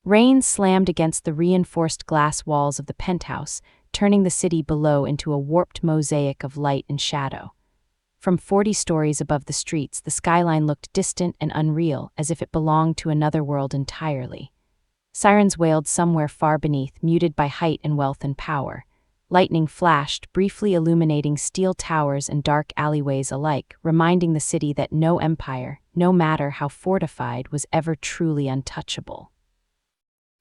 Rain slammed against the reinforced glass walls of the penthouse, turning the city below into a warped mosaic of light and shadow. From 40 stories above the streets, the skyline looked distant and unreal, as if it belonged to another world entirely. Sirens wailed somewhere far beneath, muted by height and wealth and power. Lightning flashed, briefly illuminating steel towers and dark alleyways alike, reminding the city that no empire, no matter how fortified, was ever truly untouchable.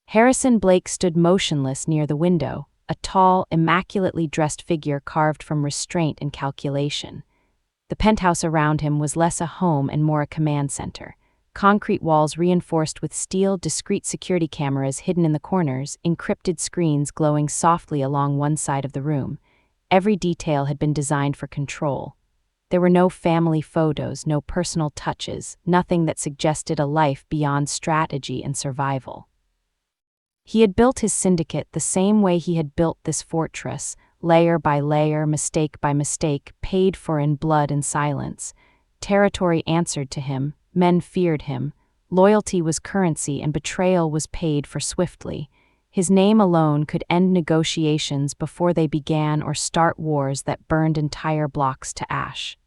Harrison Blake stood motionless near the window, a tall, immaculately dressed figure carved from restraint and calculation. The penthouse around him was less a home and more a command center. Concrete walls reinforced with steel, discreet security cameras hidden in the corners, encrypted screens glowing softly along one side of the room. Every detail had been designed for control. There were no family photos, no personal touches, nothing that suggested a life beyond strategy and survival. He had built his syndicate the same way he had built this fortress, layer by layer, mistake by mistake, paid for in blood and silence. Territory answered to him, men feared him, loyalty was currency and betrayal was paid for swiftly. His name alone could end negotiations before they began or start wars that burned entire blocks to ash.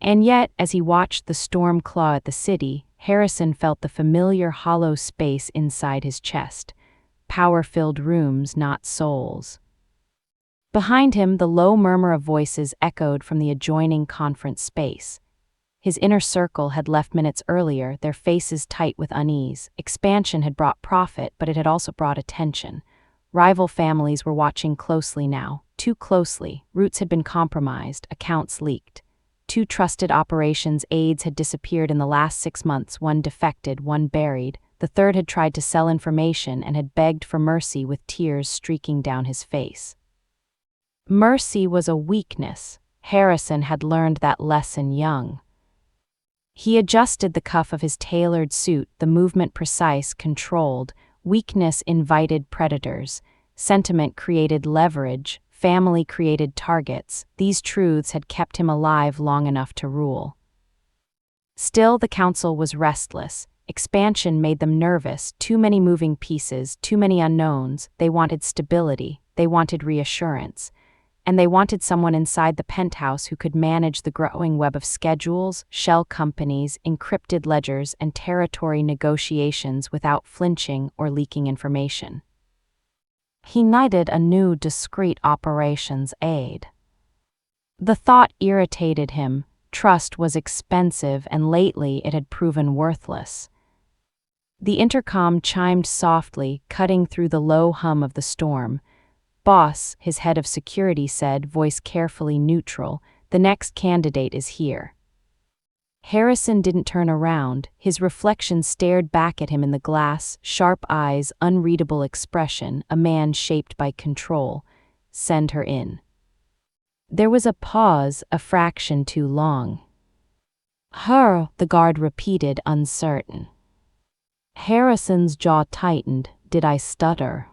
And yet, as he watched the storm claw at the city, Harrison felt the familiar hollow space inside his chest. Power-filled rooms, not souls. Behind him, the low murmur of voices echoed from the adjoining conference space. His inner circle had left minutes earlier, their faces tight with unease. Expansion had brought profit, but it had also brought attention. Rival families were watching closely now, too closely. Routes had been compromised, accounts leaked. 2 trusted operations aides had disappeared in the last 6 months, one defected, one buried. The third had tried to sell information and had begged for mercy with tears streaking down his face. Mercy was a weakness. Harrison had learned that lesson young. He adjusted the cuff of his tailored suit, the movement precise, controlled. Weakness invited predators. Sentiment created leverage. Family created targets. These truths had kept him alive long enough to rule. Still, the council was restless. Expansion made them nervous. Too many moving pieces, too many unknowns. They wanted stability. They wanted reassurance. And they wanted someone inside the penthouse who could manage the growing web of schedules, shell companies, encrypted ledgers, and territory negotiations without flinching or leaking information. He needed a new discreet operations aide. The thought irritated him. Trust was expensive, and lately it had proven worthless. The intercom chimed softly, cutting through the low hum of the storm. "Boss," his head of security said, voice carefully neutral, "the next candidate is here." Harrison didn't turn around. His reflection stared back at him in the glass, sharp eyes, unreadable expression, a man shaped by control. "Send her in." There was a pause, a fraction too long. "Her," the guard repeated, uncertain. Harrison's jaw tightened. "Did I stutter?"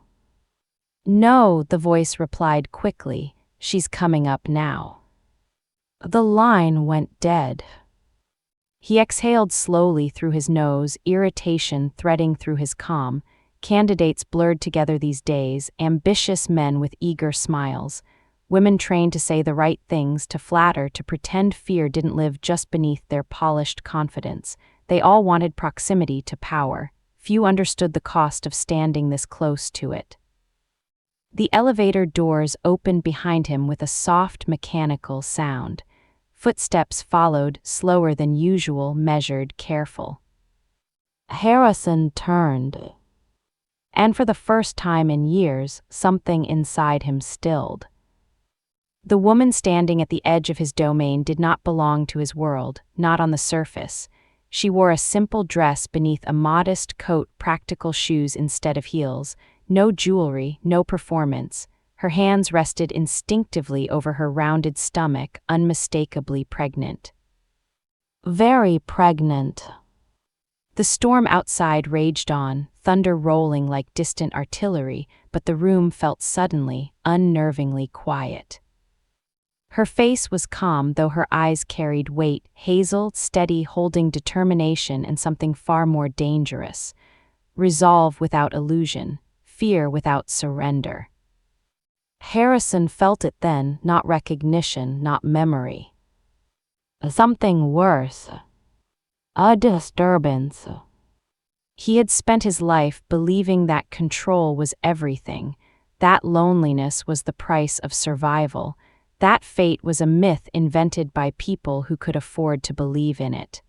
"No," the voice replied quickly. "She's coming up now." The line went dead. He exhaled slowly through his nose, irritation threading through his calm. Candidates blurred together these days, ambitious men with eager smiles. Women trained to say the right things, to flatter, to pretend fear didn't live just beneath their polished confidence. They all wanted proximity to power. Few understood the cost of standing this close to it. The elevator doors opened behind him with a soft, mechanical sound. Footsteps followed, slower than usual, measured, careful. Harrison turned. And for the first time in years, something inside him stilled. The woman standing at the edge of his domain did not belong to his world, not on the surface. She wore a simple dress beneath a modest coat, practical shoes instead of heels. No jewelry, no performance. Her hands rested instinctively over her rounded stomach, unmistakably pregnant. Very pregnant. The storm outside raged on, thunder rolling like distant artillery, but the room felt suddenly, unnervingly quiet. Her face was calm, though her eyes carried weight, hazel, steady, holding determination and something far more dangerous. resolve without illusion, fear without surrender. Harrison felt it then, not recognition, not memory. Something worse. A disturbance. He had spent his life believing that control was everything, that loneliness was the price of survival, that fate was a myth invented by people who could afford to believe in it.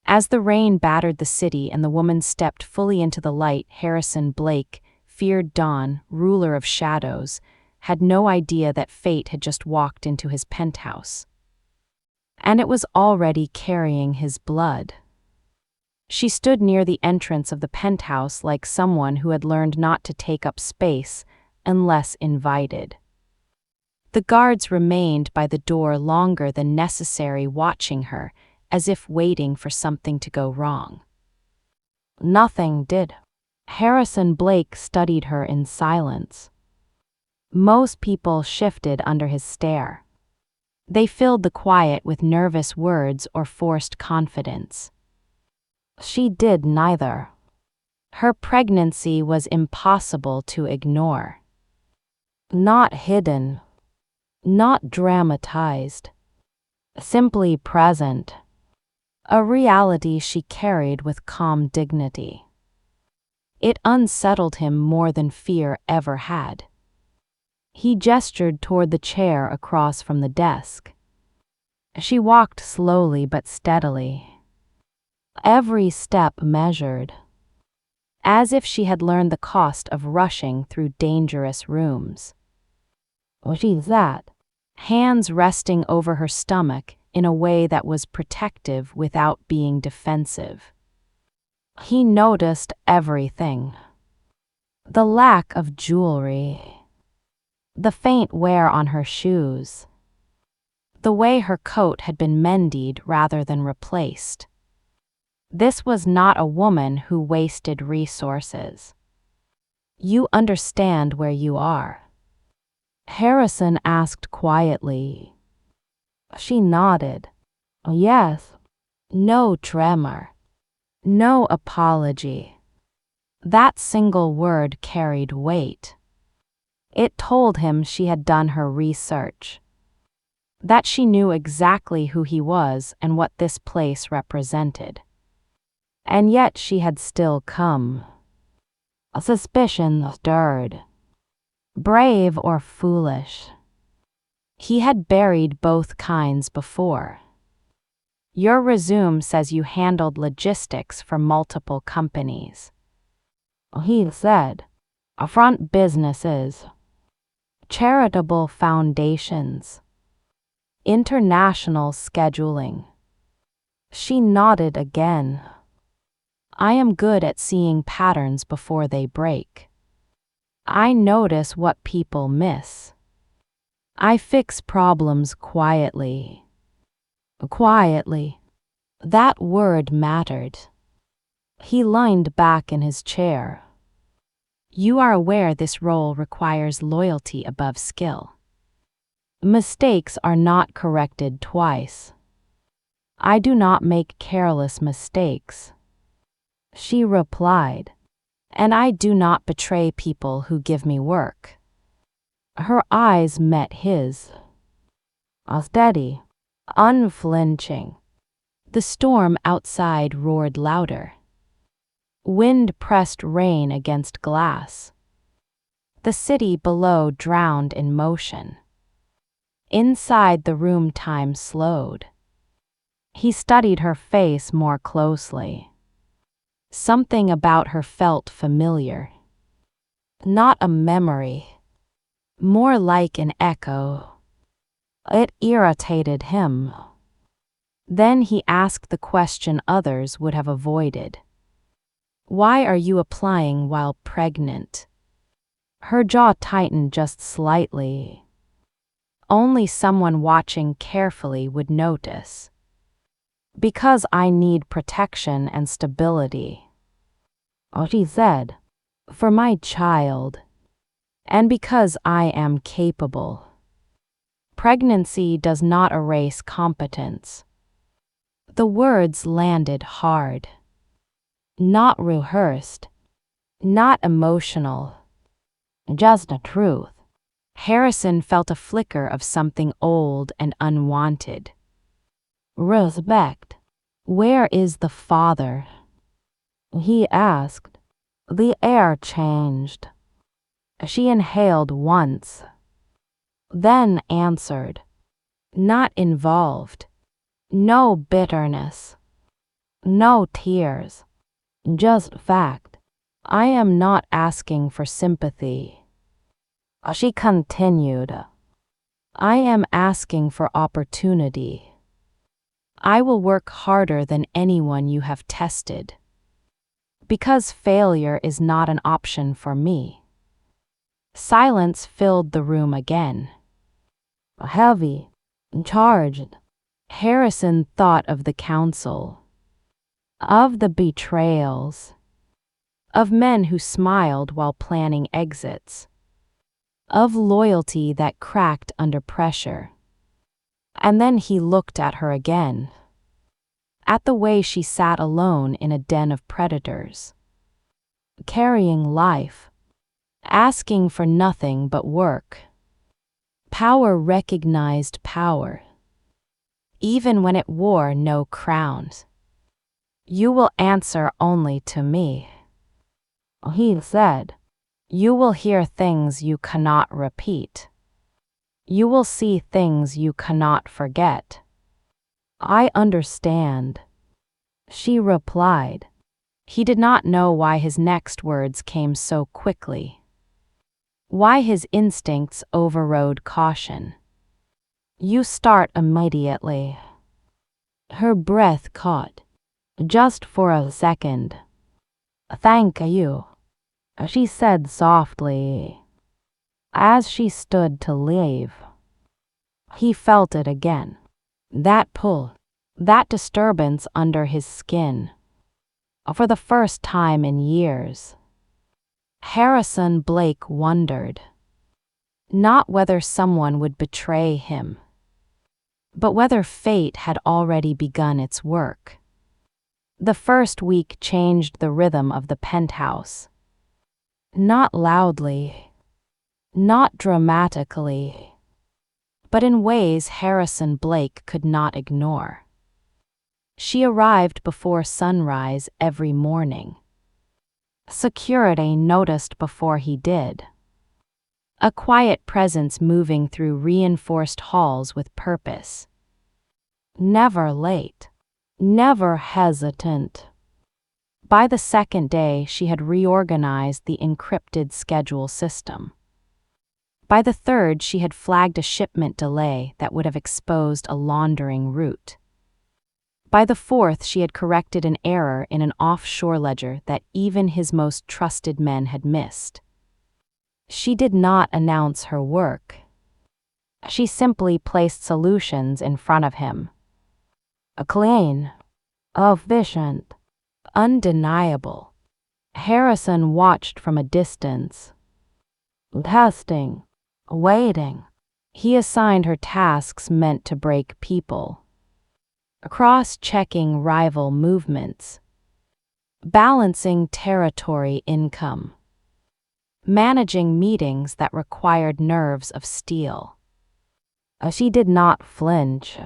As the rain battered the city and the woman stepped fully into the light, Harrison Blake, feared dawn, ruler of shadows, had no idea that fate had just walked into his penthouse. And it was already carrying his blood. She stood near the entrance of the penthouse like someone who had learned not to take up space unless invited. The guards remained by the door longer than necessary, watching her, as if waiting for something to go wrong. Nothing did. Harrison Blake studied her in silence. Most people shifted under his stare. They filled the quiet with nervous words or forced confidence. She did neither. Her pregnancy was impossible to ignore. Not hidden. Not dramatized. Simply present. A reality she carried with calm dignity. It unsettled him more than fear ever had. He gestured toward the chair across from the desk. She walked slowly but steadily. Every step measured. As if she had learned the cost of rushing through dangerous rooms. She sat, hands resting over her stomach in a way that was protective without being defensive. He noticed everything. The lack of jewelry. The faint wear on her shoes. The way her coat had been mended rather than replaced. This was not a woman who wasted resources. You understand where you are? Harrison asked quietly. She nodded. Yes. No tremor. No apology. That single word carried weight. It told him she had done her research. That she knew exactly who he was and what this place represented. And yet she had still come. A suspicion stirred. Brave or foolish. He had buried both kinds before. Your resume says you handled logistics for multiple companies. He said, front businesses, charitable foundations, international scheduling. She nodded again. I am good at seeing patterns before they break. I notice what people miss. I fix problems quietly. Quietly. That word mattered. He leaned back in his chair. You are aware this role requires loyalty above skill. Mistakes are not corrected twice. I do not make careless mistakes. She replied, and I do not betray people who give me work. Her eyes met his. Steady, unflinching. The storm outside roared louder. Wind pressed rain against glass. The city below drowned in motion. Inside the room time slowed. He studied her face more closely. Something about her felt familiar. Not a memory. More like an echo. It irritated him. Then he asked the question others would have avoided. Why are you applying while pregnant? Her jaw tightened just slightly. Only someone watching carefully would notice. Because I need protection and stability. She said, for my child. And because I am capable. Pregnancy does not erase competence. The words landed hard. Not rehearsed. Not emotional. Just the truth. Harrison felt a flicker of something old and unwanted. Respect. Where is the father? He asked. The air changed. She inhaled once, then answered. Not involved. No bitterness. No tears. Just fact. I am not asking for sympathy. She continued. I am asking for opportunity. I will work harder than anyone you have tested. Because failure is not an option for me. Silence filled the room again. Heavy, charged. Harrison thought of the council, of the betrayals, of men who smiled while planning exits, of loyalty that cracked under pressure. And then he looked at her again, at the way she sat alone in a den of predators, carrying life, asking for nothing but work. Power recognized power, even when it wore no crowns. You will answer only to me, he said. You will hear things you cannot repeat. You will see things you cannot forget. I understand, she replied. He did not know why his next words came so quickly, why his instincts overrode caution. You start immediately. Her breath caught, just for a second. Thank you, she said softly. As she stood to leave, he felt it again. That pull, that disturbance under his skin. For the first time in years. Harrison Blake wondered, not whether someone would betray him, but whether fate had already begun its work. The first week changed the rhythm of the penthouse. Not loudly, not dramatically, but in ways Harrison Blake could not ignore. She arrived before sunrise every morning. Security noticed before he did. A quiet presence moving through reinforced halls with purpose. Never late. Never hesitant. By the second day, she had reorganized the encrypted schedule system. By the third, she had flagged a shipment delay that would have exposed a laundering route. By the fourth, she had corrected an error in an offshore ledger that even his most trusted men had missed. She did not announce her work. She simply placed solutions in front of him. Clean, efficient, undeniable. Harrison watched from a distance. Testing, waiting. He assigned her tasks meant to break people. Cross-checking rival movements. Balancing territory income. Managing meetings that required nerves of steel. She did not flinch.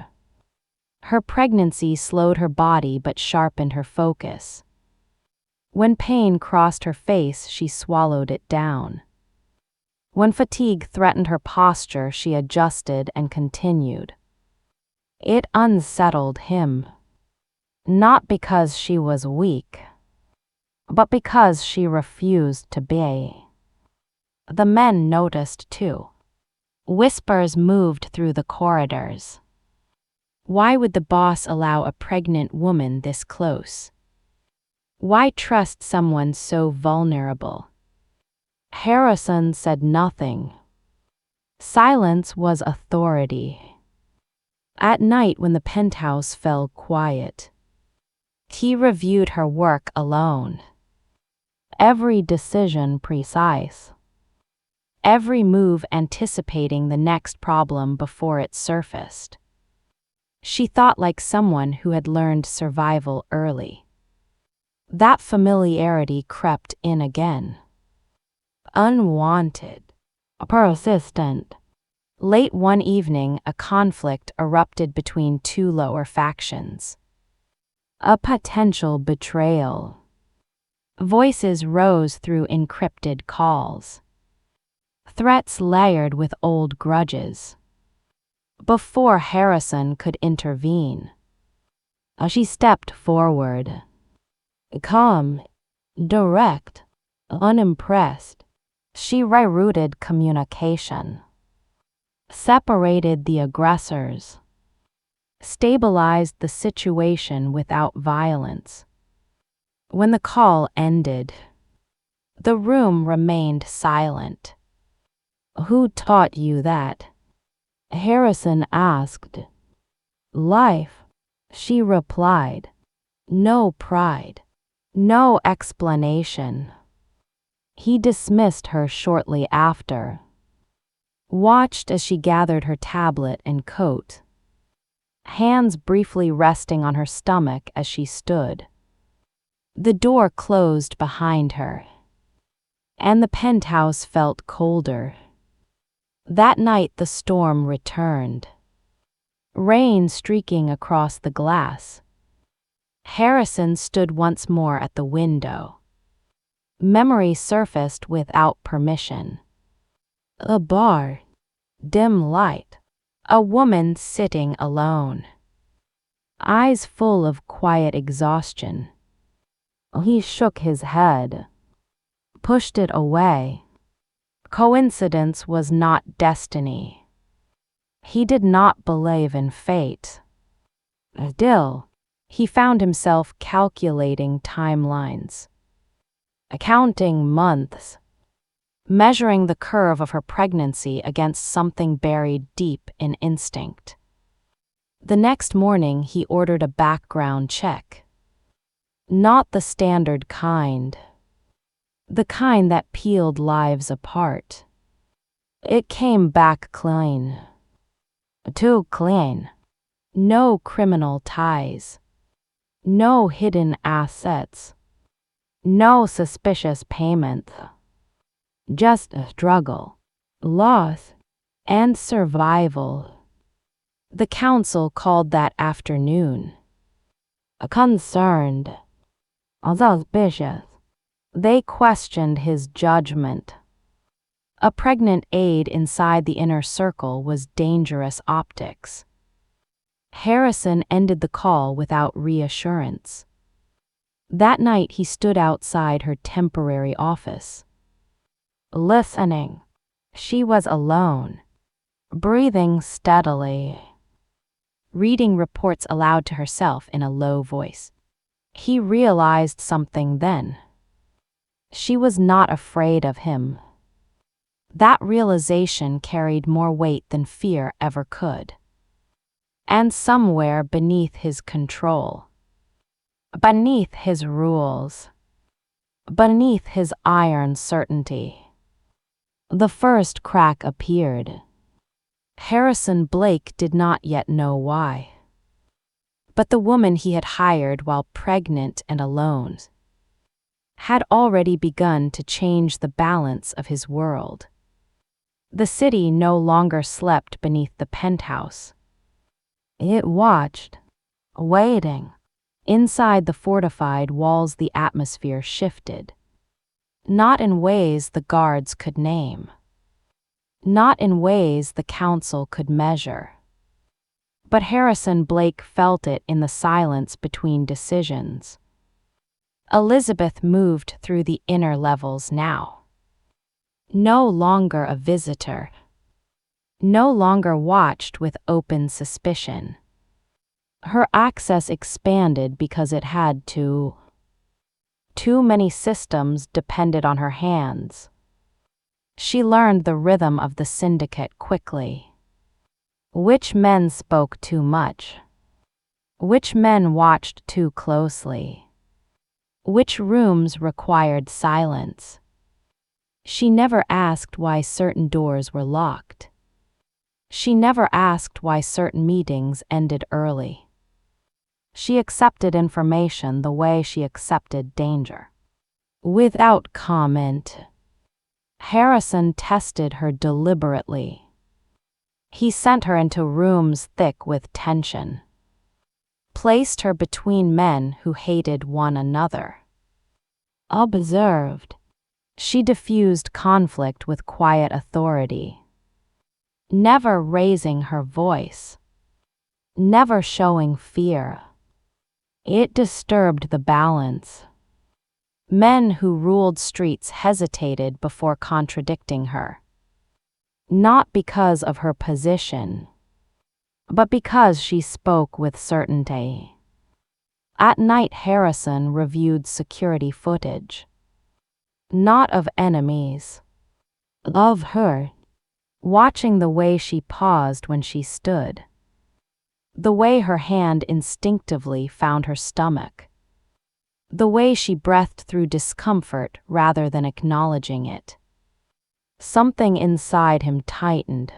Her pregnancy slowed her body but sharpened her focus. When pain crossed her face, she swallowed it down. When fatigue threatened her posture, she adjusted and continued. It unsettled him. Not because she was weak, but because she refused to be. The men noticed too. Whispers moved through the corridors. Why would the boss allow a pregnant woman this close? Why trust someone so vulnerable? Harrison said nothing. Silence was authority. At night, when the penthouse fell quiet, he reviewed her work alone. Every decision precise. Every move anticipating the next problem before it surfaced. She thought like someone who had learned survival early. That familiarity crept in again. Unwanted. Persistent. Late one evening, a conflict erupted between two lower factions. A potential betrayal. Voices rose through encrypted calls. Threats layered with old grudges. Before Harrison could intervene, she stepped forward. Calm, direct, unimpressed, she rerouted communication. Separated the aggressors. Stabilized the situation without violence. When the call ended, the room remained silent. Who taught you that? Harrison asked. Life, she replied. No pride, no explanation. He dismissed her shortly after. Watched as she gathered her tablet and coat, hands briefly resting on her stomach as she stood. The door closed behind her, and the penthouse felt colder. That night the storm returned. Rain streaking across the glass. Harrison stood once more at the window. Memory surfaced without permission. A bar. Dim light. A woman sitting alone. Eyes full of quiet exhaustion. He shook his head. Pushed it away. Coincidence was not destiny. He did not believe in fate. Still, he found himself calculating timelines. Counting months. Measuring the curve of her pregnancy against something buried deep in instinct. The next morning he ordered a background check. Not the standard kind. The kind that peeled lives apart. It came back clean. Too clean. No criminal ties. No hidden assets. No suspicious payments. Just a struggle, loss, and survival. The council called that afternoon. Concerned. Suspicious. They questioned his judgment. A pregnant aide inside the inner circle was dangerous optics. Harrison ended the call without reassurance. That night he stood outside her temporary office. Listening. She was alone. Breathing steadily. Reading reports aloud to herself in a low voice. He realized something then. She was not afraid of him. That realization carried more weight than fear ever could. And somewhere beneath his control. Beneath his rules. Beneath his iron certainty. The first crack appeared. Harrison Blake did not yet know why. But the woman he had hired while pregnant and alone had already begun to change the balance of his world. The city no longer slept beneath the penthouse. It watched, waiting. Inside the fortified walls the atmosphere shifted. Not in ways the guards could name. Not in ways the council could measure. But Harrison Blake felt it in the silence between decisions. Elizabeth moved through the inner levels now. No longer a visitor. No longer watched with open suspicion. Her access expanded because it had to. Too many systems depended on her hands. She learned the rhythm of the syndicate quickly. Which men spoke too much? Which men watched too closely? Which rooms required silence? She never asked why certain doors were locked. She never asked why certain meetings ended early. She accepted information the way she accepted danger. Without comment, Harrison tested her deliberately. He sent her into rooms thick with tension, placed her between men who hated one another. Observed, she diffused conflict with quiet authority, never raising her voice, never showing fear. It disturbed the balance. Men who ruled streets hesitated before contradicting her, not because of her position, but because she spoke with certainty. At night, Harrison reviewed security footage, not of enemies, of her, watching the way she paused when she stood, the way her hand instinctively found her stomach, the way she breathed through discomfort rather than acknowledging it. Something inside him tightened.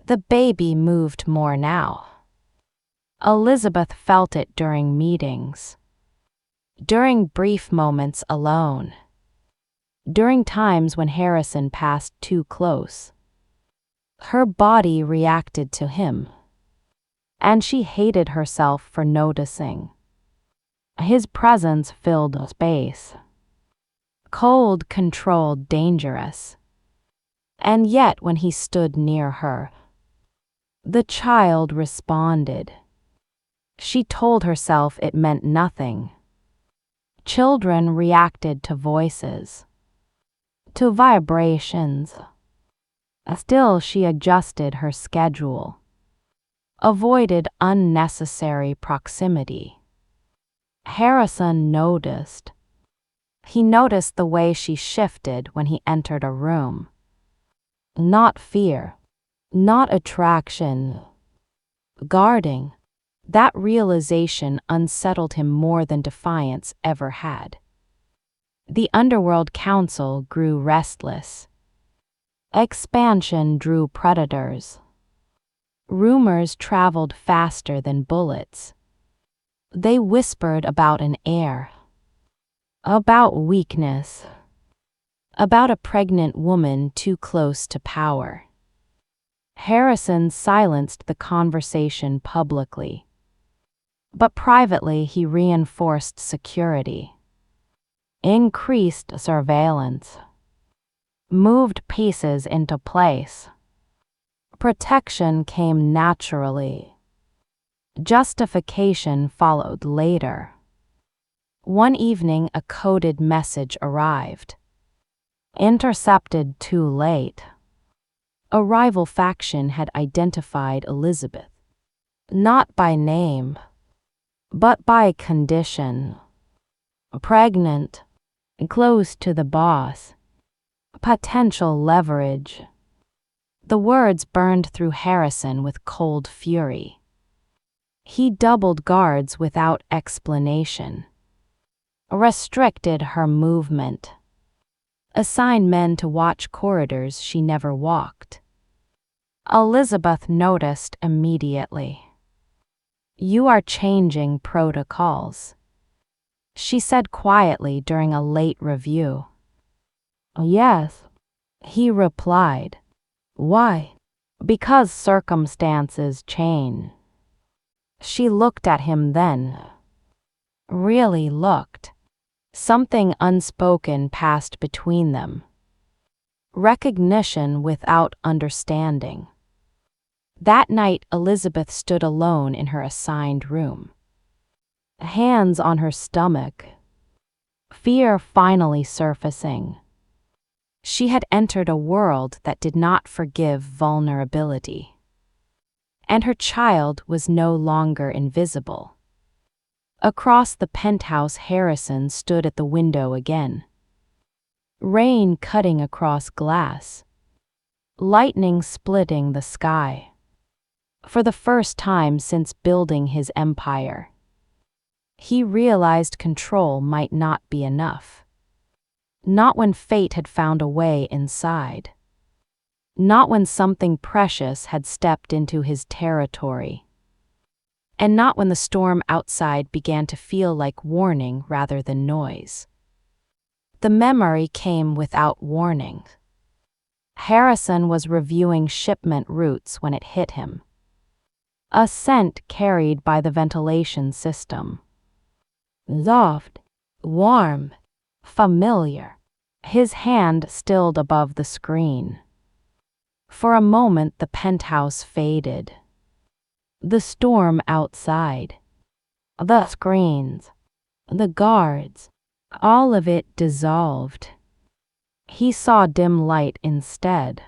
The baby moved more now. Elizabeth felt it during meetings, during brief moments alone, during times when Harrison passed too close. Her body reacted to him, and she hated herself for noticing. His presence filled space. Cold, controlled, dangerous. And yet when he stood near her, the child responded. She told herself it meant nothing. Children reacted to voices, to vibrations. Still, she adjusted her schedule, avoided unnecessary proximity. Harrison noticed. He noticed the way she shifted when he entered a room. Not fear, not attraction, guarding. That realization unsettled him more than defiance ever had. The Underworld Council grew restless. Expansion drew predators. Rumors traveled faster than bullets. They whispered about an heir, about weakness, about a pregnant woman too close to power. Harrison silenced the conversation publicly, but privately he reinforced security, increased surveillance, moved pieces into place. Protection came naturally. Justification followed later. One evening, a coded message arrived. Intercepted too late. A rival faction had identified Elizabeth, not by name, but by condition. Pregnant, close to the boss, potential leverage. The words burned through Harrison with cold fury. He doubled guards without explanation, restricted her movement, assigned men to watch corridors she never walked. Elizabeth noticed immediately. "You are changing protocols," she said quietly during a late review. "Yes," he replied. "Why?" "Because circumstances change." She looked at him then. Really looked. Something unspoken passed between them. Recognition without understanding. That night, Elizabeth stood alone in her assigned room. Hands on her stomach. Fear finally surfacing. She had entered a world that did not forgive vulnerability. And her child was no longer invisible. Across the penthouse, Harrison stood at the window again. Rain cutting across glass. Lightning splitting the sky. For the first time since building his empire, he realized control might not be enough. Not when fate had found a way inside. Not when something precious had stepped into his territory. and not when the storm outside began to feel like warning rather than noise. The memory came without warning. Harrison was reviewing shipment routes when it hit him. A scent carried by the ventilation system. Soft, warm, familiar. His hand stilled above the screen. For a moment the penthouse faded. The storm outside. The screens. The guards. All of it dissolved. He saw dim light instead.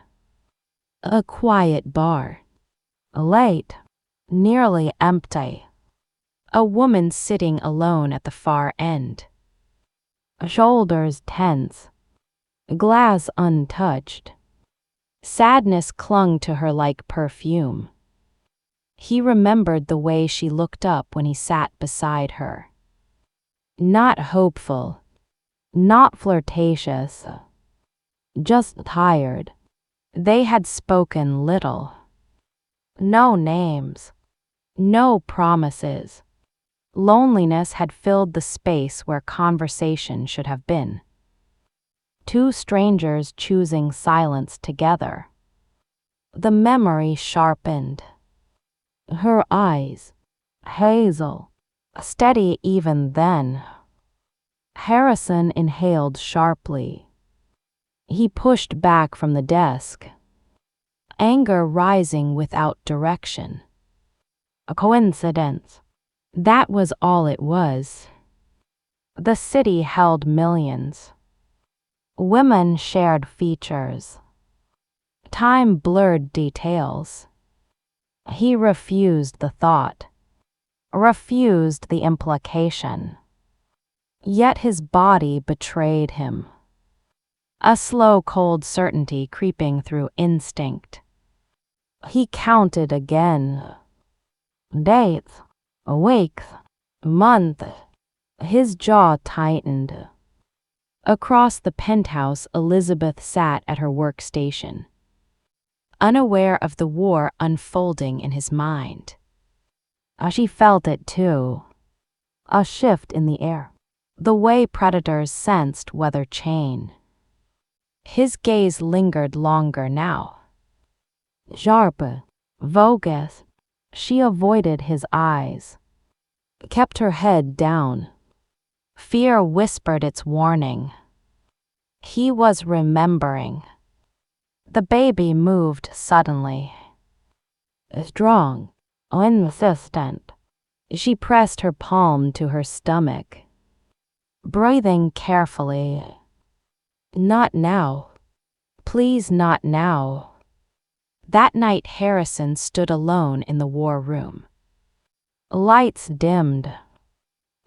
A quiet bar. Late. Nearly empty. A woman sitting alone at the far end. Shoulders tense. Glass untouched. Sadness clung to her like perfume. He remembered the way she looked up when he sat beside her. Not hopeful. Not flirtatious. Just tired. They had spoken little. No names. No promises. Loneliness had filled the space where conversation should have been. Two strangers choosing silence together. The memory sharpened. Her eyes, hazel, steady even then. Harrison inhaled sharply. He pushed back from the desk. Anger rising without direction. A coincidence. That was all it was. The city held millions. Women shared features. Time blurred details. He refused the thought. Refused the implication. Yet his body betrayed him. A slow, cold certainty creeping through instinct. He counted again. Days, weeks, months. His jaw tightened. Across the penthouse, Elizabeth sat at her workstation, unaware of the war unfolding in his mind. She felt it too. A shift in the air. The way predators sensed weather chain. His gaze lingered longer now. Sharp, focused. She avoided his eyes. Kept her head down. Fear whispered its warning. He was remembering. The baby moved suddenly. Strong, insistent. She pressed her palm to her stomach, breathing carefully. Not now. Please, not now. That night Harrison stood alone in the war room. Lights dimmed.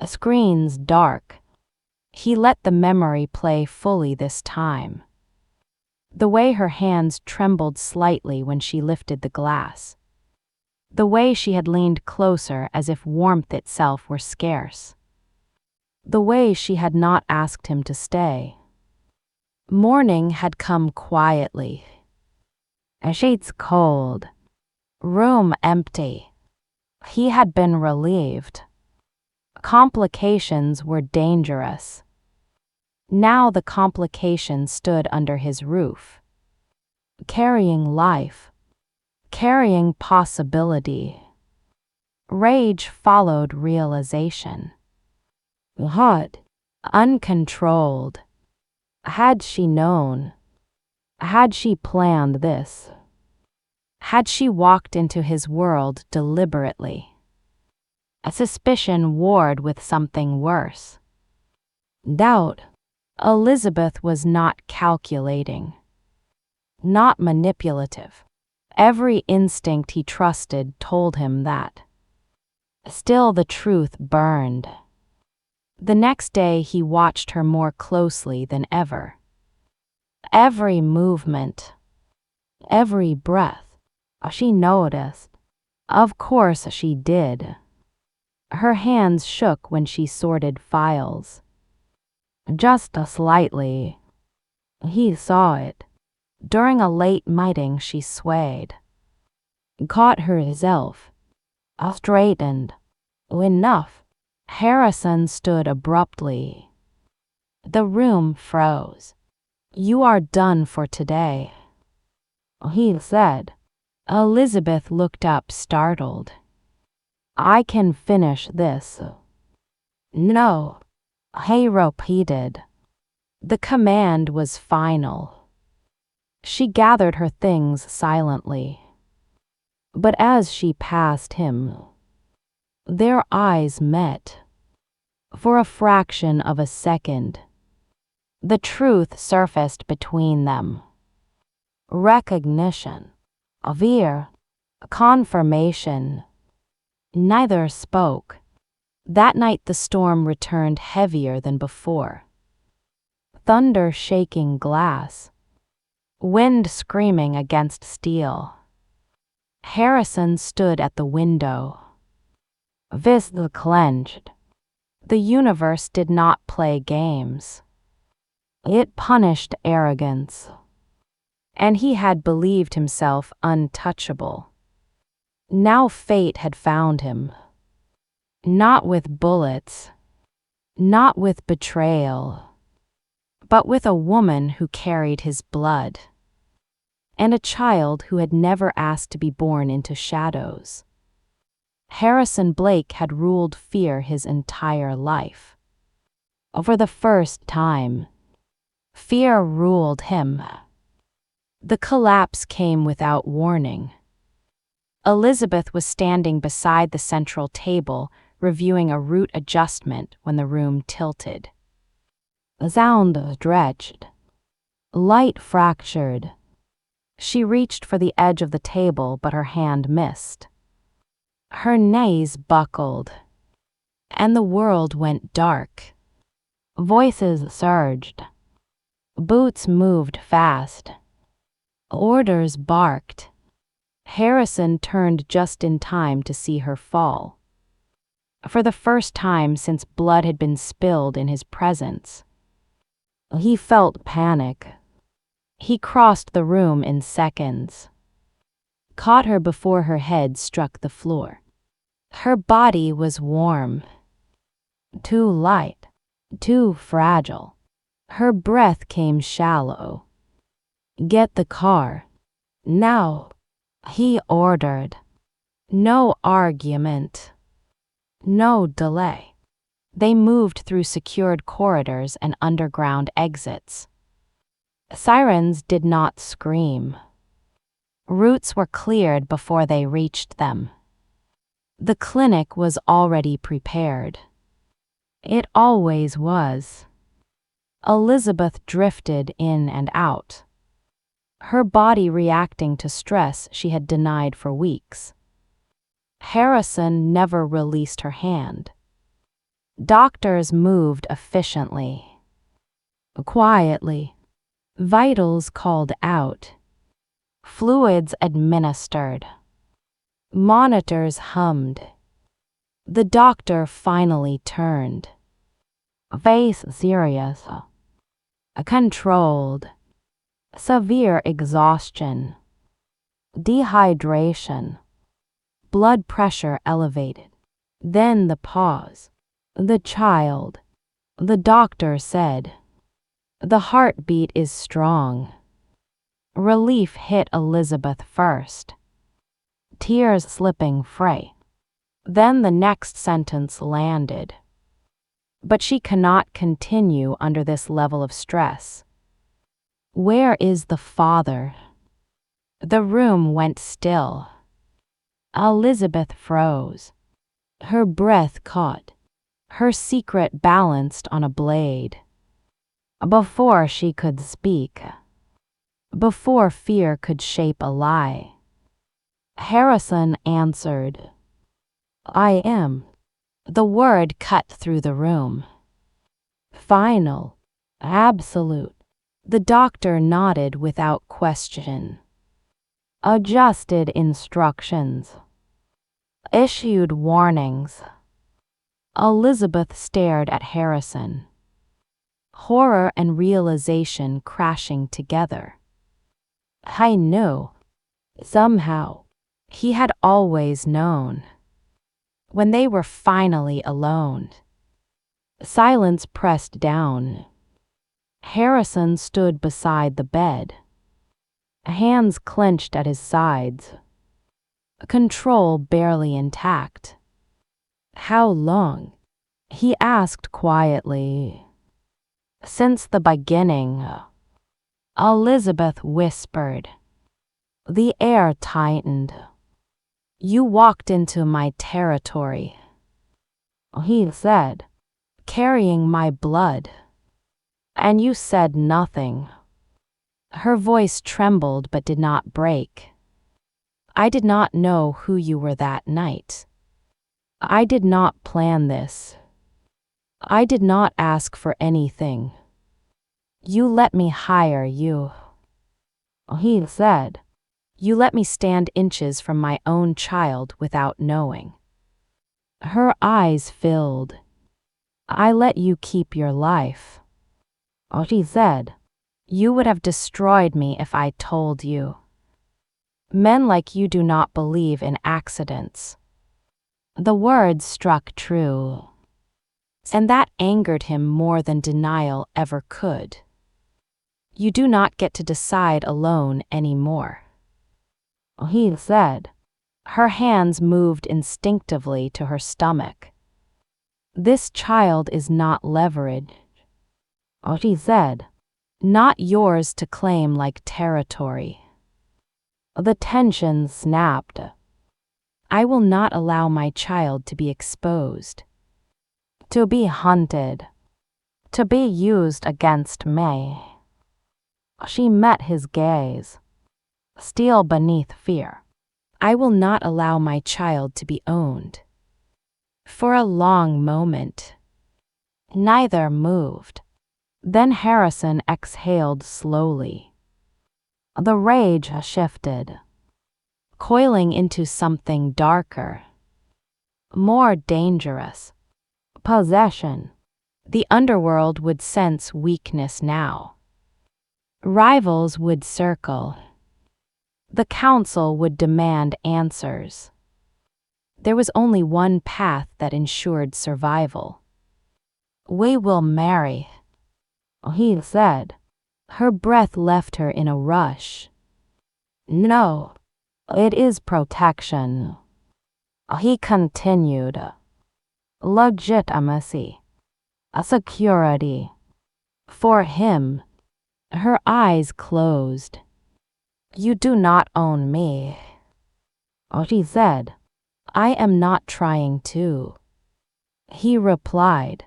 Screens dark. He let the memory play fully this time. The way her hands trembled slightly when she lifted the glass. The way she had leaned closer as if warmth itself were scarce. The way she had not asked him to stay. Morning had come quietly. Sheets cold. Room empty. He had been relieved. Complications were dangerous. Now the complication stood under his roof. Carrying life. Carrying possibility. Rage followed realization. Hot. Uncontrolled. Had she known? Had she planned this? Had she walked into his world deliberately? A suspicion warred with something worse. Doubt. Elizabeth was not calculating. Not manipulative. Every instinct he trusted told him that. Still the truth burned. The next day he watched her more closely than ever. Every movement. Every breath. She noticed. Of course she did. Her hands shook when she sorted files. Just slightly. He saw it. During a late meeting she swayed. Caught herself. straightened. Enough. Harrison stood abruptly. The room froze. You are done for today, he said. Elizabeth looked up, startled. I can finish this. No, he repeated. The command was final. She gathered her things silently. But as she passed him, their eyes met. For a fraction of a second, the truth surfaced between them. Recognition, fear, confirmation. Neither spoke. That night the storm returned heavier than before. Thunder shaking glass. Wind screaming against steel. Harrison stood at the window. Fists clenched. The universe did not play games. It punished arrogance. And he had believed himself untouchable. Now fate had found him. Not with bullets, not with betrayal, but with a woman who carried his blood, and a child who had never asked to be born into shadows. Harrison Blake had ruled fear his entire life. For the first time, fear ruled him. The collapse came without warning. Elizabeth was standing beside the central table, reviewing a route adjustment when the room tilted. Sound stretched. Light fractured. She reached for the edge of the table, but her hand missed. Her knees buckled, and the world went dark. Voices surged. Boots moved fast. Orders barked. Harrison turned just in time to see her fall. For the first time since blood had been spilled in his presence, he felt panic. He crossed the room in seconds, caught her before her head struck the floor. Her body was warm, too light, too fragile. Her breath came shallow. Get the car. Now, he ordered. No argument. No delay. They moved through secured corridors and underground exits. Sirens did not scream. Routes were cleared before they reached them. The clinic was already prepared. It always was. Elizabeth drifted in and out, her body reacting to stress she had denied for weeks. Harrison never released her hand. Doctors moved efficiently, quietly. Vitals called out. Fluids administered. Monitors hummed. The doctor finally turned. Face serious. Controlled. Severe exhaustion. Dehydration. Blood pressure elevated. Then the pause. The child. The doctor said. The heartbeat is strong. Relief hit Elizabeth first. Tears slipping free. Then the next sentence landed. But she cannot continue under this level of stress. Where is the father? The room went still. Elizabeth froze. Her breath caught. Her secret balanced on a blade. Before she could speak. Before fear could shape a lie. Harrison answered. I am. The word cut through the room. Final. Absolute. The doctor nodded without question. Adjusted instructions. Issued warnings. Elizabeth stared at Harrison. Horror and realization crashing together. I knew. Somehow. He had always known. When they were finally alone, silence pressed down. Harrison stood beside the bed, hands clenched at his sides, control barely intact. "How long?" he asked quietly. "Since the beginning," Elizabeth whispered. The air tightened. "You walked into my territory," he said, "carrying my blood. And you said nothing." Her voice trembled but did not break. "I did not know who you were that night. I did not plan this. I did not ask for anything. You let me hire you," he said. "You let me stand inches from my own child without knowing." Her eyes filled. "I let you keep your life," she said. "You would have destroyed me if I told you. Men like you do not believe in accidents." The words struck true, and that angered him more than denial ever could. "You do not get to decide alone anymore," he said. Her hands moved instinctively to her stomach. "This child is not leverage," she said. "Not yours to claim like territory." The tension snapped. "I will not allow my child to be exposed, to be hunted, to be used against me." She met his gaze, steel beneath fear. "I will not allow my child to be owned." For a long moment, neither moved. Then Harrison exhaled slowly. The rage shifted, coiling into something darker, more dangerous. Possession. The underworld would sense weakness now. Rivals would circle. The council would demand answers. There was only one path that ensured survival. "We will marry," he said. Her breath left her in a rush. "No, it is protection," he continued. "Legitimacy. A security. For him." Her eyes closed. "You do not own me," she said. "I am not trying to," he replied.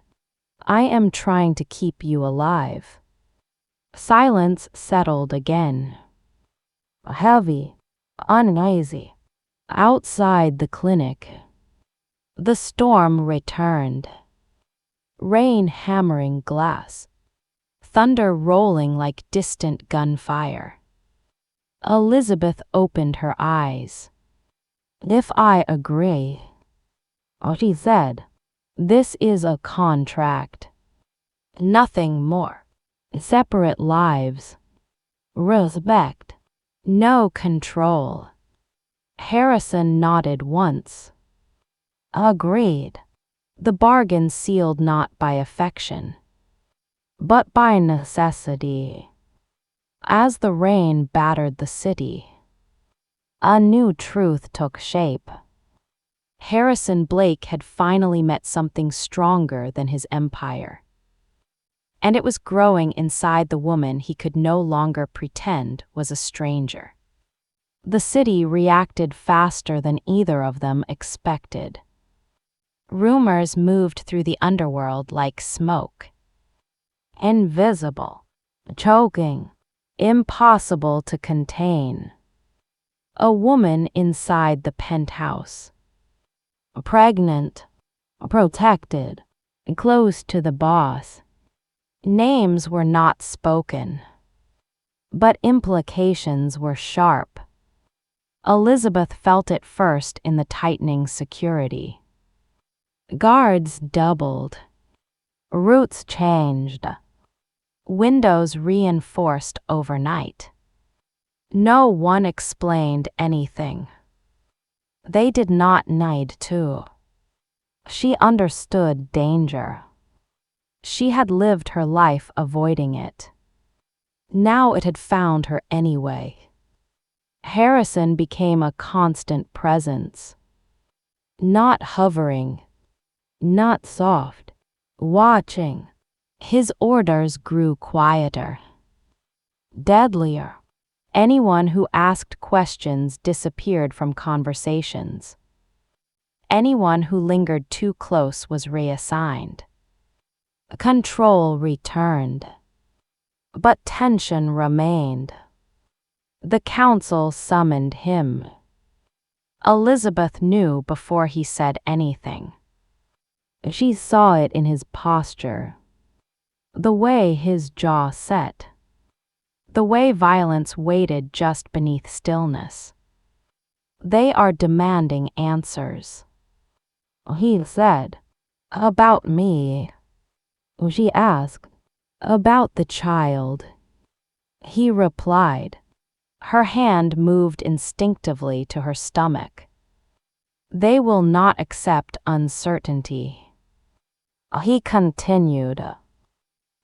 "I am trying to keep you alive." Silence settled again. Heavy, uneasy. Outside the clinic, the storm returned. Rain hammering glass, thunder rolling like distant gunfire. Elizabeth opened her eyes. "If I agree," she said, "this is a contract. Nothing more. Separate lives. Respect. No control." Harrison nodded once. "Agreed." The bargain sealed not by affection, but by necessity. As the rain battered the city, a new truth took shape. Harrison Blake had finally met something stronger than his empire. And it was growing inside the woman he could no longer pretend was a stranger. The city reacted faster than either of them expected. Rumors moved through the underworld like smoke. Invisible, choking, impossible to contain. A woman inside the penthouse. Pregnant, protected, close to the boss. Names were not spoken, but implications were sharp. Elizabeth felt it first in the tightening security. Guards doubled. Routes changed. Windows reinforced overnight. No one explained anything. They did not need to. She understood danger. She had lived her life avoiding it. Now it had found her anyway. Harrison became a constant presence. Not hovering, not soft, watching. His orders grew quieter, deadlier. Anyone who asked questions disappeared from conversations. Anyone who lingered too close was reassigned. Control returned, but tension remained. The council summoned him. Elizabeth knew before he said anything. She saw it in his posture, the way his jaw set, the way violence waited just beneath stillness. They are demanding answers. He said, "About me." She asked, "About the child." He replied. Her hand moved instinctively to her stomach. They will not accept uncertainty. He continued.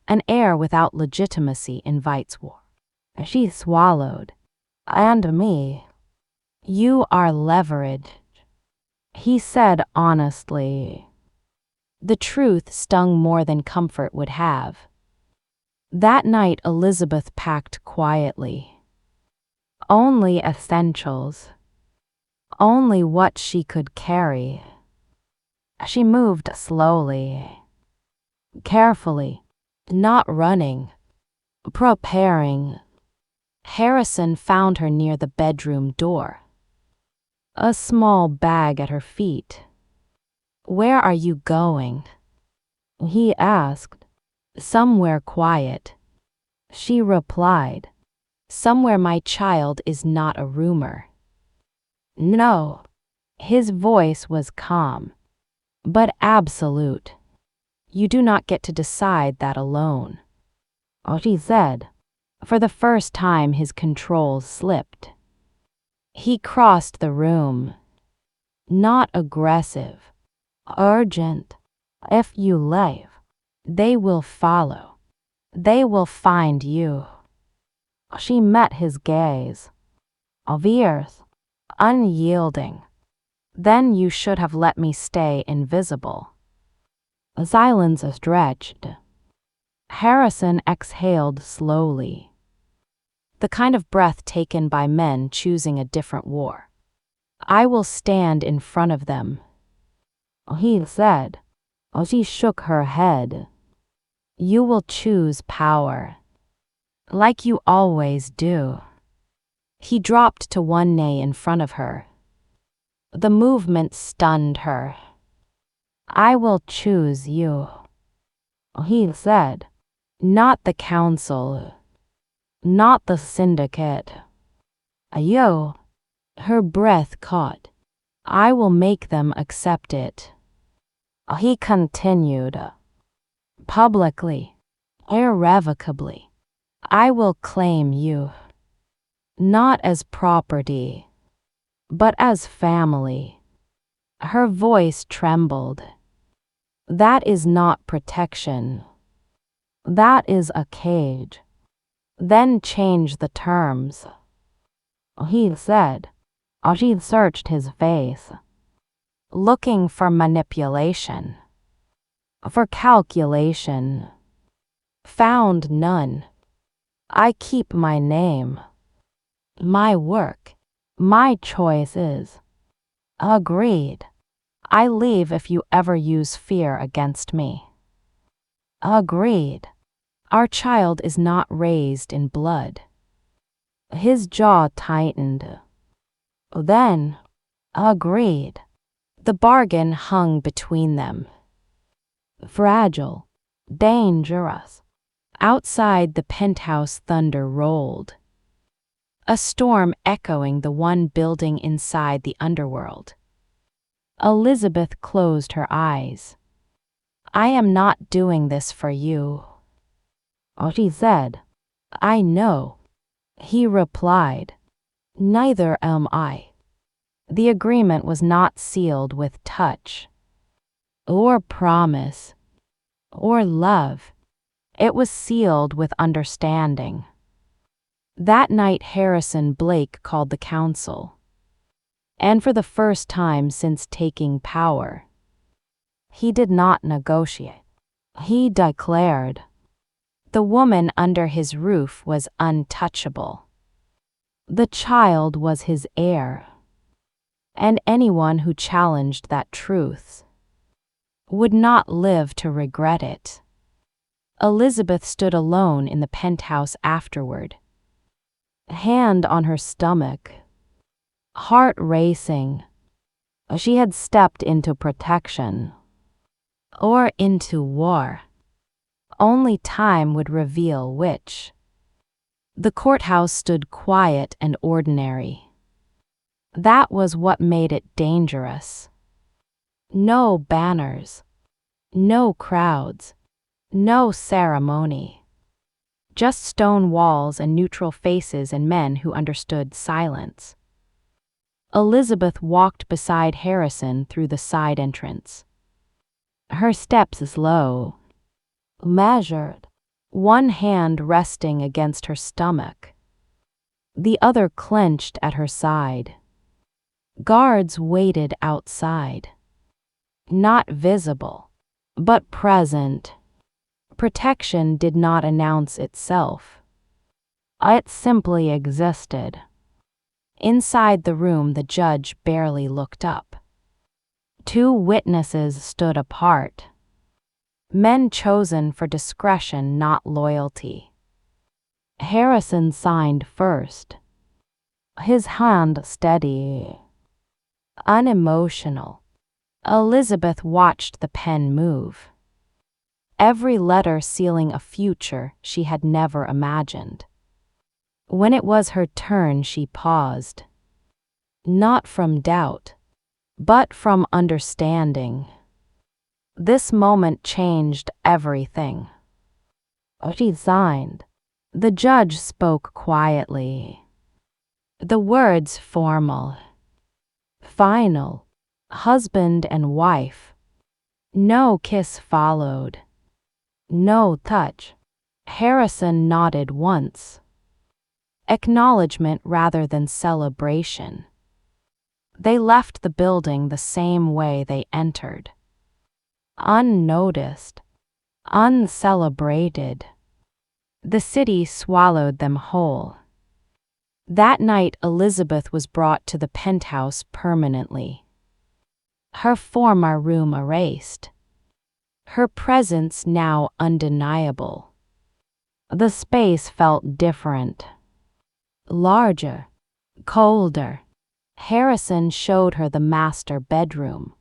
An heir without legitimacy invites war. She swallowed. "And me. You are leverage," he said honestly. The truth stung more than comfort would have. That night Elizabeth packed quietly. Only essentials. Only what she could carry. She moved slowly, carefully, not running, preparing. Harrison found her near the bedroom door. A small bag at her feet. "Where are you going?" he asked. "Somewhere quiet." She replied. "Somewhere my child is not a rumor." "No." His voice was calm, but absolute. "You do not get to decide that alone." She said. For the first time his control slipped. He crossed the room. Not aggressive, urgent. "If you leave, they will follow. They will find you." She met his gaze. Fierce, unyielding. "Then you should have let me stay invisible." Silence stretched. Harrison exhaled slowly. The kind of breath taken by men choosing a different war. "I will stand in front of them," he said. She shook her head. "You will choose power. Like you always do." He dropped to one knee in front of her. The movement stunned her. "I will choose you," he said. "Not the council. Not the syndicate. You." Her breath caught. "I will make them accept it." He continued. "Publicly, irrevocably. I will claim you. Not as property, but as family." Her voice trembled. "That is not protection. That is a cage." "Then change the terms," he said. She searched his face, looking for manipulation, for calculation. Found none. "I keep my name, my work, my choices." "Agreed. I leave if you ever use fear against me." "Agreed. Our child is not raised in blood." His jaw tightened. Then, "Agreed." The bargain hung between them. Fragile, dangerous. Outside the penthouse thunder rolled. A storm echoing the one building inside the underworld. Elizabeth closed her eyes. "I am not doing this for you," she said. "I know," he replied. "Neither am I." The agreement was not sealed with touch. or promise, or love. It was sealed with understanding. That night Harrison Blake called the council. And for the first time since taking power, he did not negotiate. He declared the woman under his roof was untouchable. The child was his heir. And anyone who challenged that truth would not live to regret it. Elizabeth stood alone in the penthouse afterward, hand on her stomach, heart racing. She had stepped into protection, or into war. Only time would reveal which. The courthouse stood quiet and ordinary. That was what made it dangerous. No banners, no crowds, no ceremony. Just stone walls and neutral faces and men who understood silence. Elizabeth walked beside Harrison through the side entrance. Her steps slow, measured, one hand resting against her stomach, the other clenched at her side. Guards waited outside. Not visible, but present. Protection did not announce itself. It simply existed. Inside the room, the judge barely looked up. Two witnesses stood apart. Men chosen for discretion, not loyalty. Harrison signed first. His hand steady, unemotional. Elizabeth watched the pen move. Every letter sealing a future she had never imagined. When it was her turn, she paused. Not from doubt, but from understanding. This moment changed everything. She signed. The judge spoke quietly. The words formal, final, husband and wife. No kiss followed. No touch. Harrison nodded once. Acknowledgement rather than celebration. They left the building the same way they entered. Unnoticed. Uncelebrated. The city swallowed them whole. That night Elizabeth was brought to the penthouse permanently. Her former room erased. Her presence now undeniable. The space felt different. Larger. Colder. Harrison showed her the master bedroom.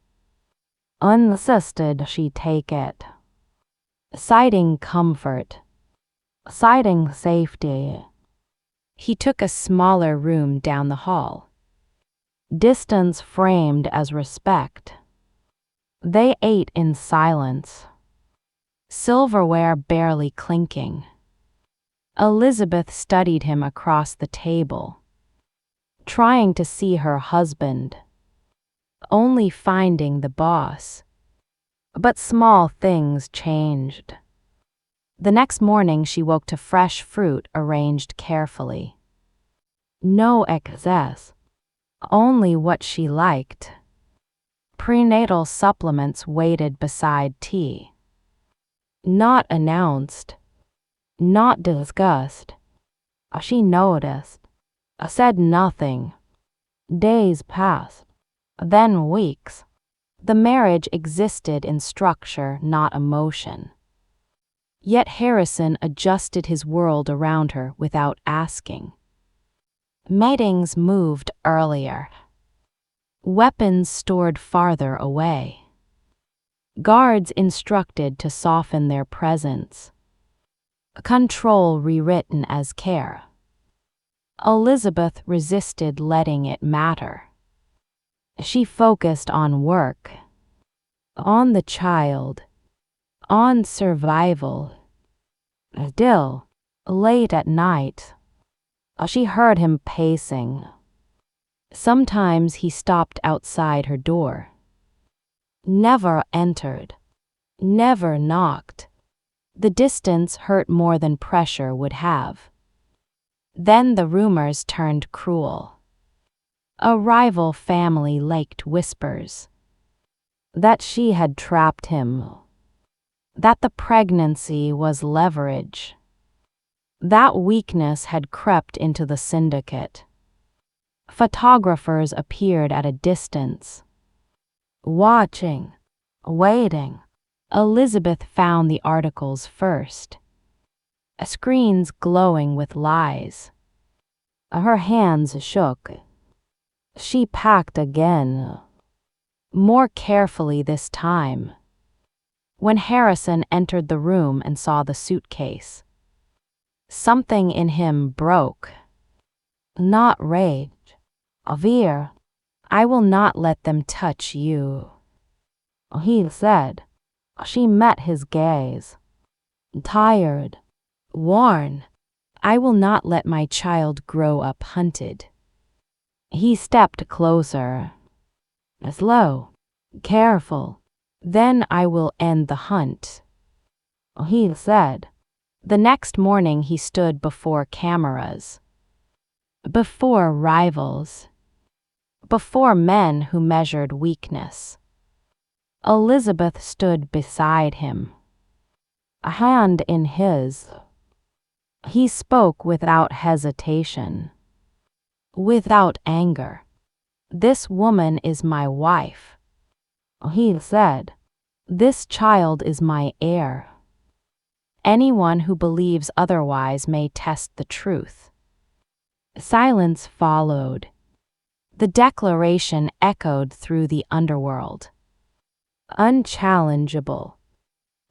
Insisted she take it. Citing comfort. Citing safety. He took a smaller room down the hall. Distance framed as respect. They ate in silence. Silverware barely clinking. Elizabeth studied him across the table, trying to see her husband, only finding the boss. But small things changed. The next morning she woke to fresh fruit arranged carefully. No excess, only what she liked. Prenatal supplements waited beside tea. Not announced, not discussed. She noticed, said nothing. Days passed, then weeks. The marriage existed in structure, not emotion. Yet Harrison adjusted his world around her without asking. Meetings moved earlier. Weapons stored farther away. Guards instructed to soften their presence. Control rewritten as care. Elizabeth resisted letting it matter. She focused on work, on the child, on survival. Still, late at night, she heard him pacing. Sometimes he stopped outside her door. never entered, never knocked. The distance hurt more than pressure would have. Then the rumors turned cruel. A rival family leaked whispers that she had trapped him, that the pregnancy was leverage, that weakness had crept into the syndicate. Photographers appeared at a distance, watching, waiting. Elizabeth found the articles first, screens glowing with lies. Her hands shook. She packed again, more carefully this time. When Harrison entered the room and saw the suitcase, something in him broke. Not rage, fear. I will not let them touch you, he said. She met his gaze. Tired, worn. I will not let my child grow up hunted. He stepped closer. Slow, careful. Then I will end the hunt, he said. The next morning he stood before cameras, before rivals, before men who measured weakness. Elizabeth stood beside him, a hand in his. He spoke without hesitation, without anger. This woman is my wife, he said. This child is my heir. Anyone who believes otherwise may test the truth. Silence followed. The declaration echoed through the underworld. Unchallengeable.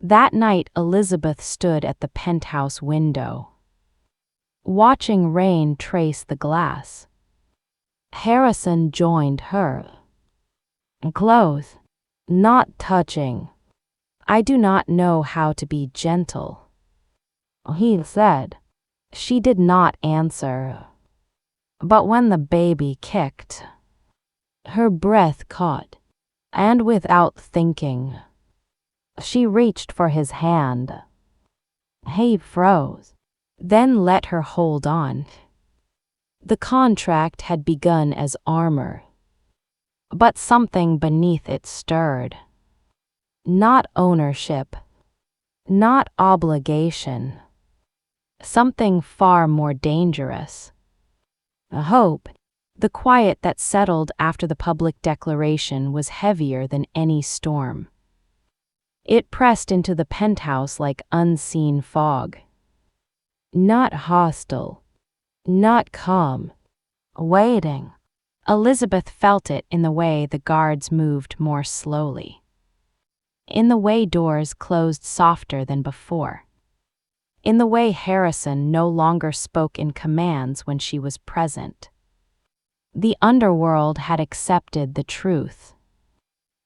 That night Elizabeth stood at the penthouse window, watching rain trace the glass. Harrison joined her. Close, not touching. I do not know how to be gentle, he said. She did not answer. But when the baby kicked, her breath caught, and without thinking, she reached for his hand. He froze, then let her hold on. The contract had begun as armor, but something beneath it stirred. Not ownership, not obligation. Something far more dangerous. A hope. The quiet that settled after the public declaration was heavier than any storm. It pressed into the penthouse like unseen fog. Not hostile, not calm, waiting. Elizabeth felt it in the way the guards moved more slowly, in the way doors closed softer than before, in the way Harrison no longer spoke in commands when she was present. The underworld had accepted the truth,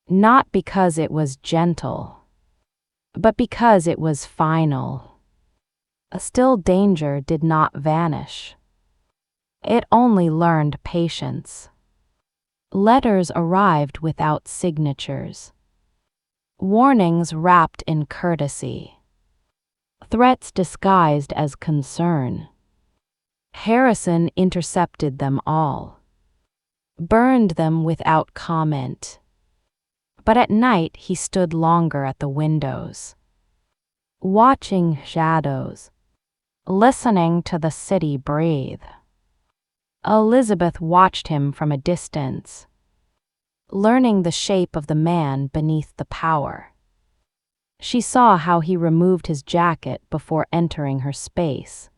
not because it was gentle, but because it was final. Still, danger did not vanish. It only learned patience. Letters arrived without signatures. Warnings wrapped in courtesy. Threats disguised as concern. Harrison intercepted them all, burned them without comment. But at night he stood longer at the windows, watching shadows, listening to the city breathe. Elizabeth watched him from a distance, learning the shape of the man beneath the power. She saw how he removed his jacket before entering her space,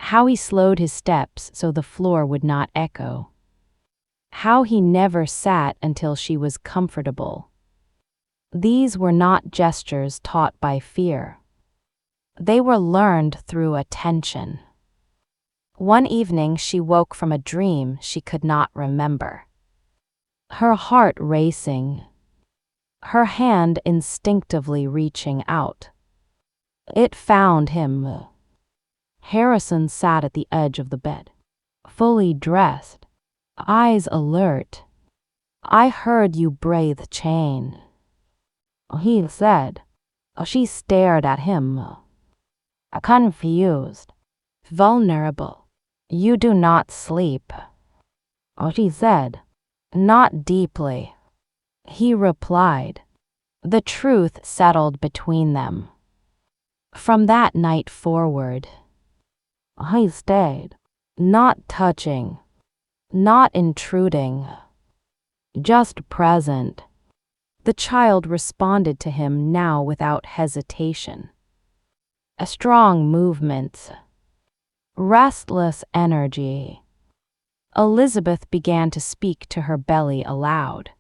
how he slowed his steps so the floor would not echo, how he never sat until she was comfortable. These were not gestures taught by fear. They were learned through attention. One evening she woke from a dream she could not remember, her heart racing, her hand instinctively reaching out. It found him. Harrison sat at the edge of the bed, fully dressed, eyes alert, I heard you breathe chain, he said. She stared at him, confused, vulnerable. You do not sleep, she said. Not deeply, he replied. The truth settled between them. From that night forward, he stayed, not touching, not intruding, just present. The child responded to him now without hesitation. A strong movement, restless energy. Elizabeth began to speak to her belly aloud.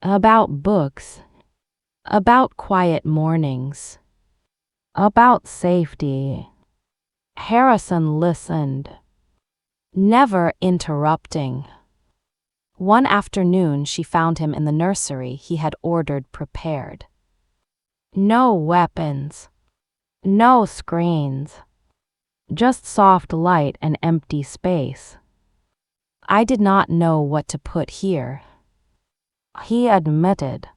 About books, about quiet mornings, about safety. Harrison listened, never interrupting. One afternoon she found him in the nursery he had ordered prepared. No weapons, no screens, just soft light and empty space. I did not know what to put here, he admitted.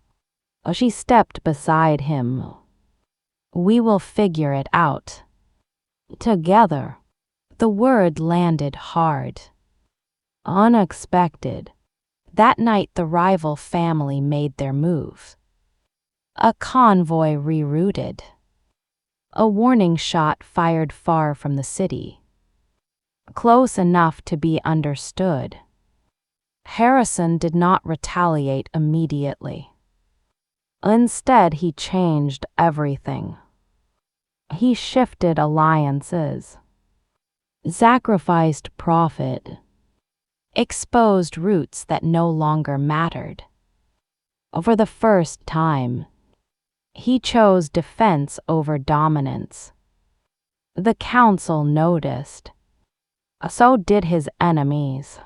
She stepped beside him. We will figure it out. Together. The word landed hard. Unexpected. That night the rival family made their move. A convoy rerouted. A warning shot fired far from the city. Close enough to be understood. Harrison did not retaliate immediately. Instead, he changed everything. He shifted alliances, sacrificed profit, exposed roots that no longer mattered. For the first time, he chose defense over dominance. The council noticed. So did his enemies.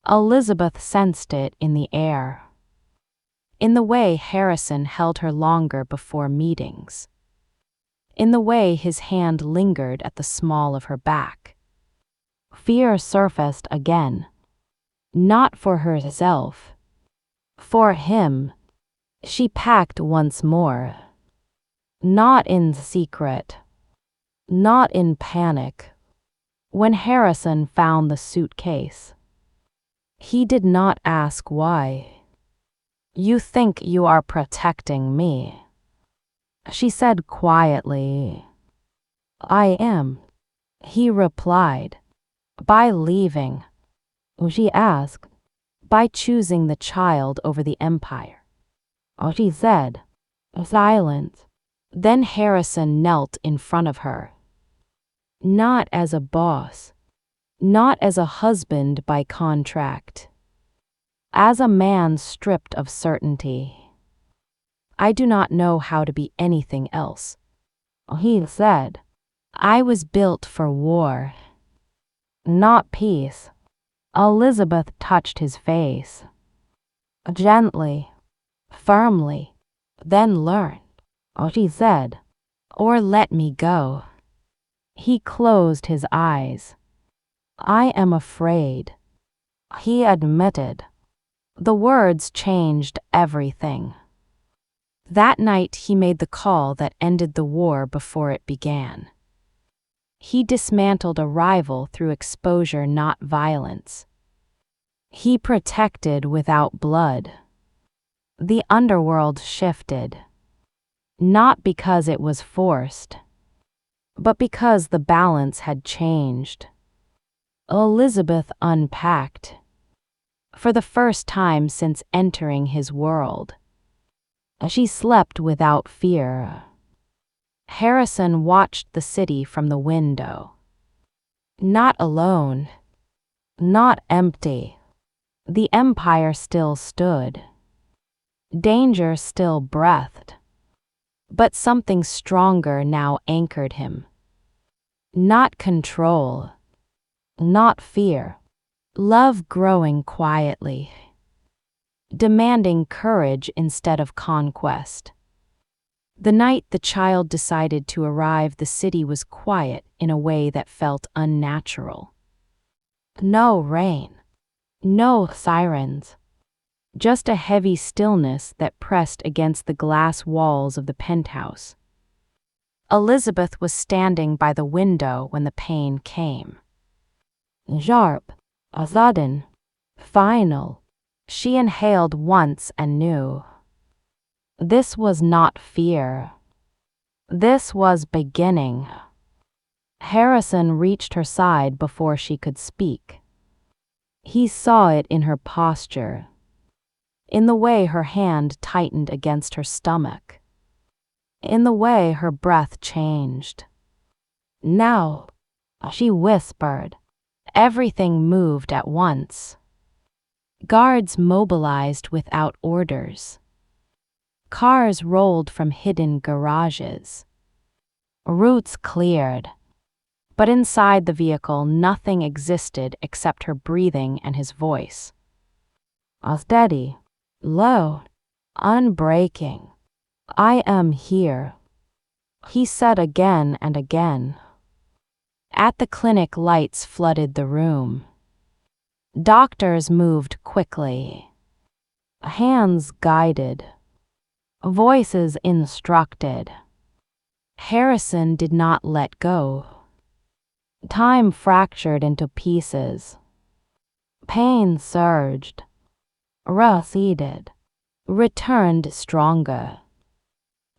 Elizabeth sensed it in the air. In the way Harrison held her longer before meetings. In the way his hand lingered at the small of her back. Fear surfaced again. Not for herself. For him. She packed once more. Not in secret. Not in panic. When Harrison found the suitcase, he did not ask why. You think you are protecting me, she said quietly. I am, he replied. By leaving, she asked. By choosing the child over the empire, she said. Silence. Then Harrison knelt in front of her. Not as a boss, not as a husband by contract. As a man stripped of certainty. I do not know how to be anything else, he said. I was built for war, not peace. Elizabeth touched his face. Gently, firmly, then learn, she said, or let me go. He closed his eyes. I am afraid, he admitted. The words changed everything. That night he made the call that ended the war before it began. He dismantled a rival through exposure, not violence. He protected without blood. The underworld shifted. Not because it was forced, but because the balance had changed. Elizabeth unpacked. For the first time since entering his world. She slept without fear. Harrison watched the city from the window. Not alone. Not empty. The empire still stood. Danger still breathed. But something stronger now anchored him. Not control. Not fear. Love growing quietly. Demanding courage instead of conquest. The night the child decided to arrive, the city was quiet in a way that felt unnatural. No rain. No sirens. just a heavy stillness that pressed against the glass walls of the penthouse. Elizabeth was standing by the window when the pain came. Sharp, sudden, final. She inhaled once and knew. This was not fear. This was beginning. Harrison reached her side before she could speak. He saw it in her posture, in the way her hand tightened against her stomach, in the way her breath changed. Now, she whispered. Everything moved at once. Guards mobilized without orders. Cars rolled from hidden garages. Routes cleared. But inside the vehicle, nothing existed except her breathing and his voice. Steady, low, unbreaking. I am here, he said again and again. At the clinic, lights flooded the room. Doctors moved quickly. Hands guided. Voices instructed. Harrison did not let go. Time fractured into pieces. Pain surged. Receded. Returned stronger.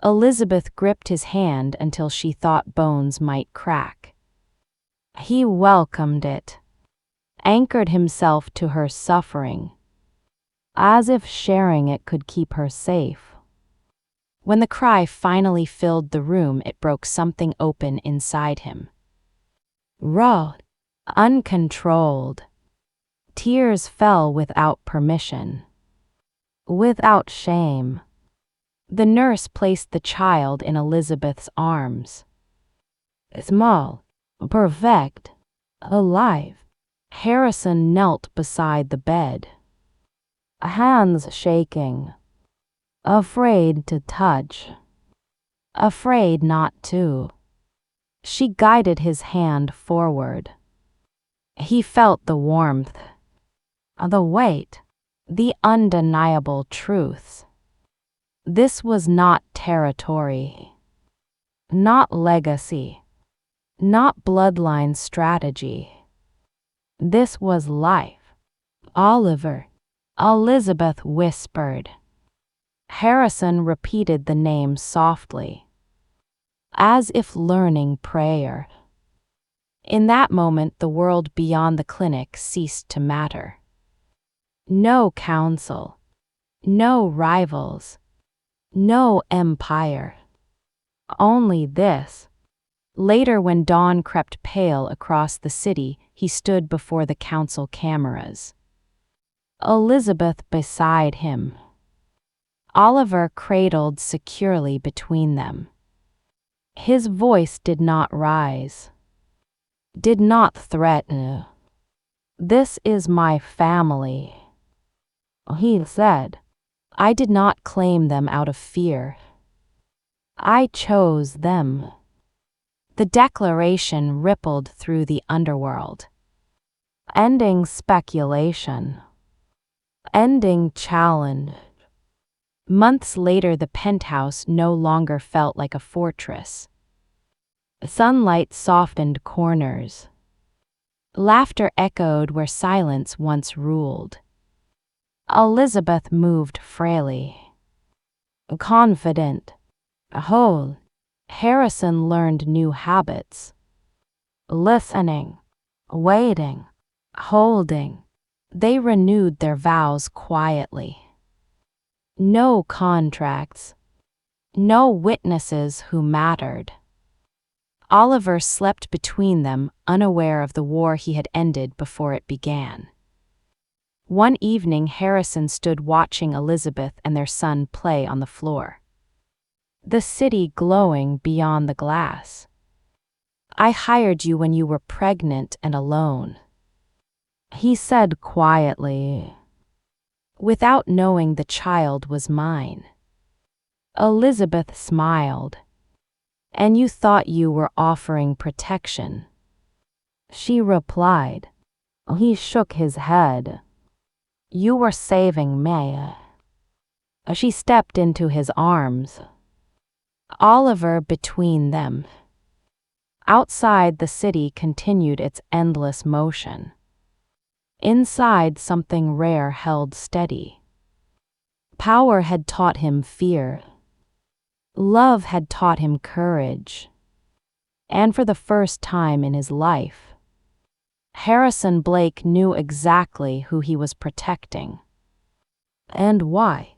Elizabeth gripped his hand until she thought bones might crack. He welcomed it, anchored himself to her suffering, as if sharing it could keep her safe. When the cry finally filled the room, it broke something open inside him. Raw, uncontrolled. Tears fell without permission, without shame. The nurse placed the child in Elizabeth's arms. Small, perfect, alive. Harrison knelt beside the bed, hands shaking, afraid to touch, afraid not to. She guided his hand forward. He felt the warmth, the weight, the undeniable truths. This was not territory, not legacy, not bloodline strategy. This was life. Oliver, Elizabeth whispered. Harrison repeated the name softly, as if learning prayer. In that moment, the world beyond the clinic ceased to matter. No council, no rivals, no empire. Only this. Later, when dawn crept pale across the city, he stood before the council cameras. Elizabeth beside him. Oliver cradled securely between them. His voice did not rise, did not threaten. This is my family, he said. I did not claim them out of fear. I chose them. The declaration rippled through the underworld, ending speculation, ending challenge. Months later, the penthouse no longer felt like a fortress. Sunlight softened corners. Laughter echoed where silence once ruled. Elizabeth moved frailly, confident, whole. Harrison learned new habits. Listening, waiting, holding. They renewed their vows quietly. No contracts. No witnesses who mattered. Oliver slept between them, unaware of the war he had ended before it began. One evening, Harrison stood watching Elizabeth and their son play on the floor. The city glowing beyond the glass. I hired you when you were pregnant and alone, he said quietly, without knowing the child was mine. Elizabeth smiled. And you thought you were offering protection, she replied. He shook his head. You were saving me. She stepped into his arms. Oliver between them. Outside, the city continued its endless motion. Inside, something rare held steady. Power had taught him fear. Love had taught him courage. And for the first time in his life, Harrison Blake knew exactly who he was protecting. And why.